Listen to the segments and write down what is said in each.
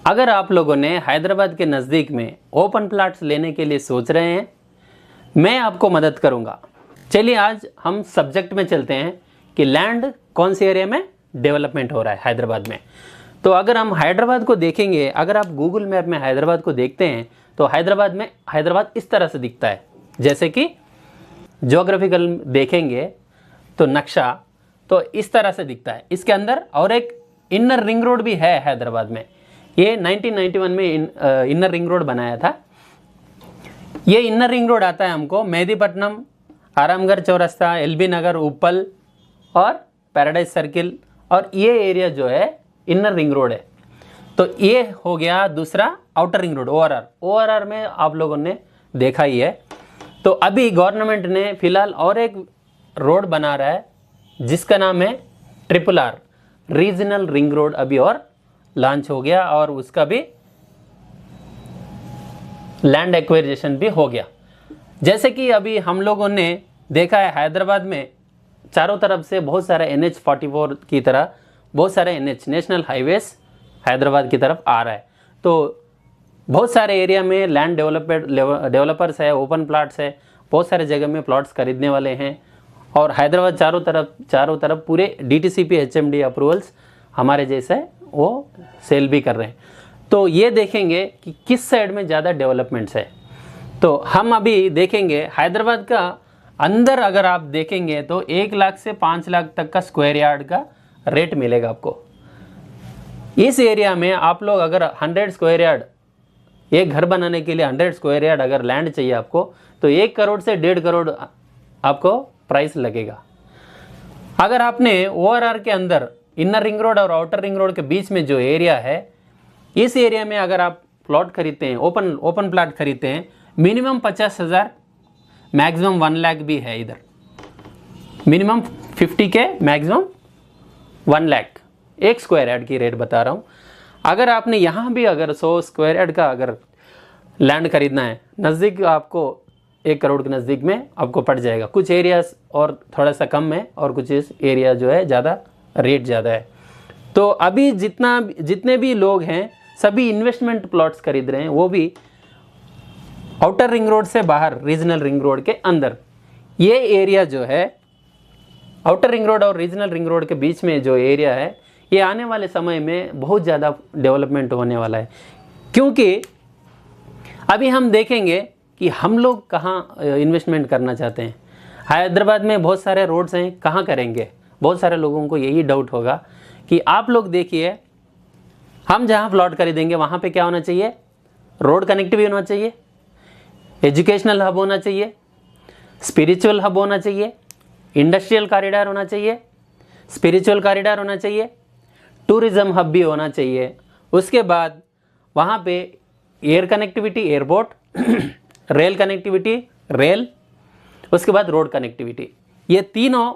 अगर आप लोगों ने हैदराबाद के नज़दीक में ओपन प्लॉट्स लेने के लिए सोच रहे हैं, मैं आपको मदद करूंगा। चलिए आज हम सब्जेक्ट में चलते हैं कि लैंड कौन से एरिया में डेवलपमेंट हो रहा है हैदराबाद में। तो अगर हम हैदराबाद को देखेंगे, अगर आप गूगल मैप में हैदराबाद को देखते हैं तो हैदराबाद इस तरह से दिखता है। जैसे कि ज्योग्राफिकल देखेंगे तो नक्शा तो इस तरह से दिखता है। इसके अंदर और एक इनर रिंग रोड भी है हैदराबाद में। ये 1991 में इनर रिंग रोड बनाया था। ये इनर रिंग रोड आता है हमको मेहदीपट्टनम, आरामगढ़ चौरस्ता, एलबी नगर, उप्पल और पैराडाइज सर्किल, और ये एरिया जो है इनर रिंग रोड है। तो ये हो गया दूसरा आउटर रिंग रोड ओआरआर में आप लोगों ने देखा ही है। तो अभी गवर्नमेंट ने फिलहाल और एक रोड बना रहा है जिसका नाम है RRR रीजनल रिंग रोड, अभी और लॉन्च हो गया और उसका भी लैंड एक्वायरेशन भी हो गया। जैसे कि अभी हम लोगों ने देखा है हैदराबाद में चारों तरफ से बहुत सारे NH-44 की तरह बहुत सारे NH नेशनल हाईवेज हैदराबाद की तरफ आ रहा है। तो बहुत सारे एरिया में लैंड डेवलपर्स है, ओपन प्लॉट्स है, बहुत सारे जगह में प्लॉट्स खरीदने वाले हैं। और हैदराबाद चारों तरफ पूरे DTCP HMD अप्रूवल्स हमारे जैसे वो सेल भी कर रहे हैं। तो ये देखेंगे कि किस साइड में ज़्यादा डेवलपमेंट्स है। तो हम अभी देखेंगे हैदराबाद का अंदर अगर आप देखेंगे तो 1 लाख से 5 लाख तक का स्क्वायर यार्ड का रेट मिलेगा आपको। इस एरिया में आप लोग अगर 100 स्क्वायर यार्ड, एक घर बनाने के लिए 100 स्क्वायर यार्ड अगर लैंड चाहिए आपको, तो 1 करोड़ से 1.5 करोड़ आपको प्राइस लगेगा। अगर आपने ORR के अंदर इनर रिंग रोड और आउटर रिंग रोड के बीच में जो एरिया है, इस एरिया में अगर आप प्लॉट खरीदते हैं, ओपन प्लॉट खरीदते हैं, मिनिमम 50,000, मैक्सिमम 1 लाख भी है। इधर minimum 50K, maximum 1 lakh, 1 square yard की रेट बता रहा हूँ। अगर आपने यहाँ भी अगर 100 स्क्वायर यार्ड का अगर लैंड खरीदना है, नज़दीक आपको 1 करोड़ के नज़दीक में आपको पड़ जाएगा। कुछ एरियाज और थोड़ा सा कम है और कुछ एरिया जो है ज़्यादा रेट ज़्यादा है। तो अभी जितने भी लोग हैं सभी इन्वेस्टमेंट प्लॉट्स खरीद रहे हैं, वो भी आउटर रिंग रोड से बाहर रीजनल रिंग रोड के अंदर। ये एरिया जो है आउटर रिंग रोड और रीजनल रिंग रोड के बीच में जो एरिया है, ये आने वाले समय में बहुत ज़्यादा डेवलपमेंट होने वाला है। क्योंकि अभी हम देखेंगे कि हम लोग कहाँ इन्वेस्टमेंट करना चाहते हैं। हैदराबाद में बहुत सारे रोड्स हैं, कहाँ करेंगे? बहुत सारे लोगों को यही डाउट होगा कि आप लोग देखिए, हम जहाँ प्लॉट खरीदेंगे वहाँ पे क्या होना चाहिए? रोड कनेक्टिविटी होना चाहिए, एजुकेशनल हब होना चाहिए, स्पिरिचुअल हब होना चाहिए, इंडस्ट्रियल कॉरिडोर होना चाहिए, स्पिरिचुअल कॉरिडोर होना चाहिए, टूरिज्म हब भी होना चाहिए। उसके बाद वहाँ पे air connectivity, airport, rail connectivity, rail, उसके बाद रोड कनेक्टिविटी। ये तीनों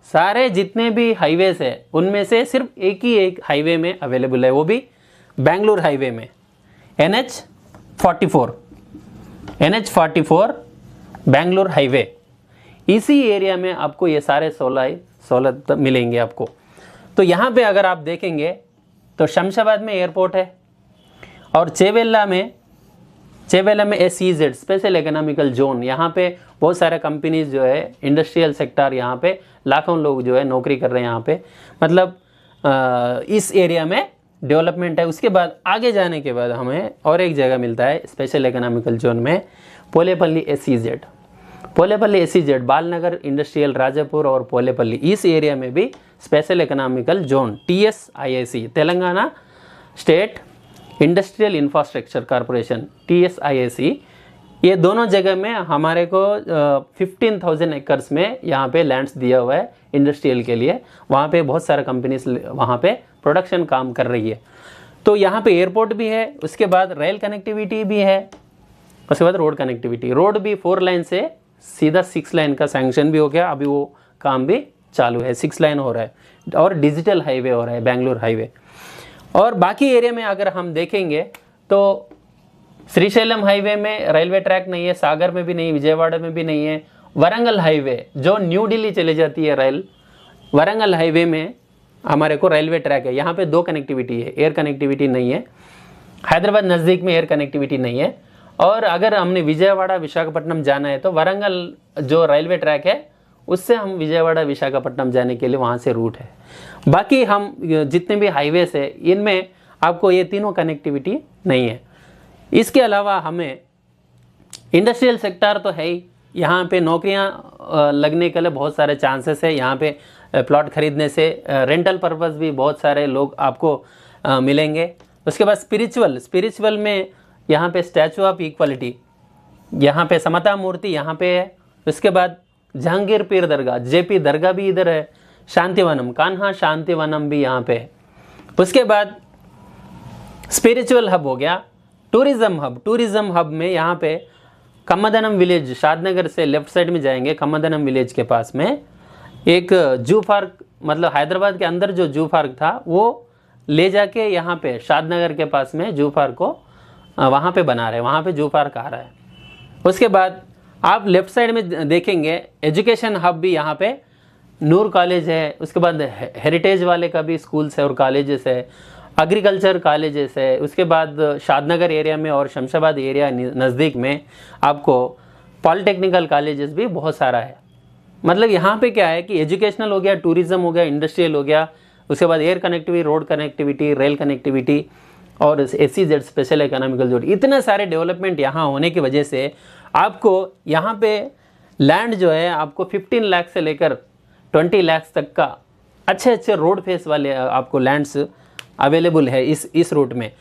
सारे जितने भी हाईवेज है उनमें से सिर्फ एक हाईवे में अवेलेबल है, वो भी बेंगलुरु हाईवे में, NH-44 बेंगलुरु हाईवे। इसी एरिया में आपको ये सारे सहूलत मिलेंगे आपको। तो यहाँ पे अगर आप देखेंगे तो शमशाबाद में एयरपोर्ट है और चेवेल्ला में SEZ स्पेशल इकोनॉमिकल जोन। यहाँ पे बहुत सारे कंपनीज जो है, इंडस्ट्रियल सेक्टर, यहाँ पे लाखों लोग जो है नौकरी कर रहे हैं यहाँ पे। मतलब इस एरिया में डेवलपमेंट है। उसके बाद आगे जाने के बाद हमें और एक जगह मिलता है स्पेशल इकोनॉमिकल जोन में, पोलेपल्ली SEZ, बालनगर इंडस्ट्रियल, राजापुर और पोलेपल्ली। इस एरिया में भी special economical zone TSIIC, Telangana state industrial infrastructure corporation, TSIIC, ये दोनों जगह में हमारे को 15,000 एकर्स में यहाँ पे लैंड्स दिया हुआ है इंडस्ट्रियल के लिए। वहाँ पे बहुत सारे कंपनीज वहाँ पे प्रोडक्शन काम कर रही है। तो यहाँ पे एयरपोर्ट भी है, उसके बाद रेल कनेक्टिविटी भी है, उसके बाद रोड कनेक्टिविटी। रोड भी 4 लाइन से सीधा 6 लाइन का सैंक्शन भी हो गया, अभी वो काम भी चालू है, 6 लाइन हो रहा है और डिजिटल हाईवे हो रहा है, बेंगलुरु हाईवे। और बाकी एरिया में अगर हम देखेंगे तो श्रीशैलम हाईवे में रेलवे ट्रैक नहीं है, सागर में भी नहीं, विजयवाड़ा में भी नहीं है। वरंगल हाईवे जो न्यू दिल्ली चली जाती है रेल, वरंगल हाईवे में हमारे को रेलवे ट्रैक है। यहाँ पे 2 कनेक्टिविटी है, एयर कनेक्टिविटी नहीं है। हैदराबाद नज़दीक में एयर कनेक्टिविटी नहीं है। और अगर हमने विजयवाड़ा विशाखापट्टनम जाना है तो वरंगल जो रेलवे ट्रैक है उससे हम विजयवाड़ा विशाखापट्टनम जाने के लिए वहाँ से रूट है। बाकी हम जितने भी हाईवेज है इनमें आपको ये तीनों कनेक्टिविटी नहीं है। इसके अलावा हमें इंडस्ट्रियल सेक्टर तो है ही, यहाँ पे नौकरियाँ लगने के लिए बहुत सारे चांसेस है। यहाँ पे प्लॉट खरीदने से रेंटल पर्पस भी बहुत सारे लोग आपको मिलेंगे। उसके बाद स्पिरिचुअल में यहाँ पे स्टैचू ऑफ इक्वलिटी, यहाँ पे समता मूर्ति यहाँ पे है। उसके बाद जहांगीर पीर दरगाह, जेपी दरगाह भी इधर है। शांतिवनम, कान्हा शांतिवनम भी यहाँ पे है। उसके बाद स्पिरिचुअल हब हो गया। टूरिज्म हब में यहाँ पे कम्मदनम विलेज, शादनगर से लेफ्ट साइड में जाएंगे, कम्मदनम विलेज के पास में एक जू पार्क, मतलब हैदराबाद के अंदर जो जू पार्क था वो ले जाके यहाँ पे शादनगर के पास में जू पार्क को वहाँ पे बना रहे हैं, वहाँ पे जू पार्क आ रहा है। उसके बाद आप लेफ्ट साइड में देखेंगे एजुकेशन हब भी यहाँ पे नूर कॉलेज है। उसके बाद हेरिटेज वाले का भी स्कूल्स है और कॉलेजेस है, एग्रीकल्चर कॉलेजेस है। उसके बाद शादनगर एरिया में और शमशाबाद एरिया नज़दीक में आपको पॉलिटेक्निकल कॉलेजेस भी बहुत सारा है। मतलब यहाँ पे क्या है कि एजुकेशनल हो गया, टूरिज्म हो गया, इंडस्ट्रियल हो गया, उसके बाद air connectivity, road connectivity, rail connectivity और SEZ स्पेशल इकोनॉमिकल जोन, इतने सारे डेवलपमेंट यहाँ होने की वजह से आपको यहाँ पे लैंड जो है आपको 15 लाख से लेकर 20 लाख तक का अच्छे रोड फेस वाले आपको लैंड्स अवेलेबल है इस रूट में।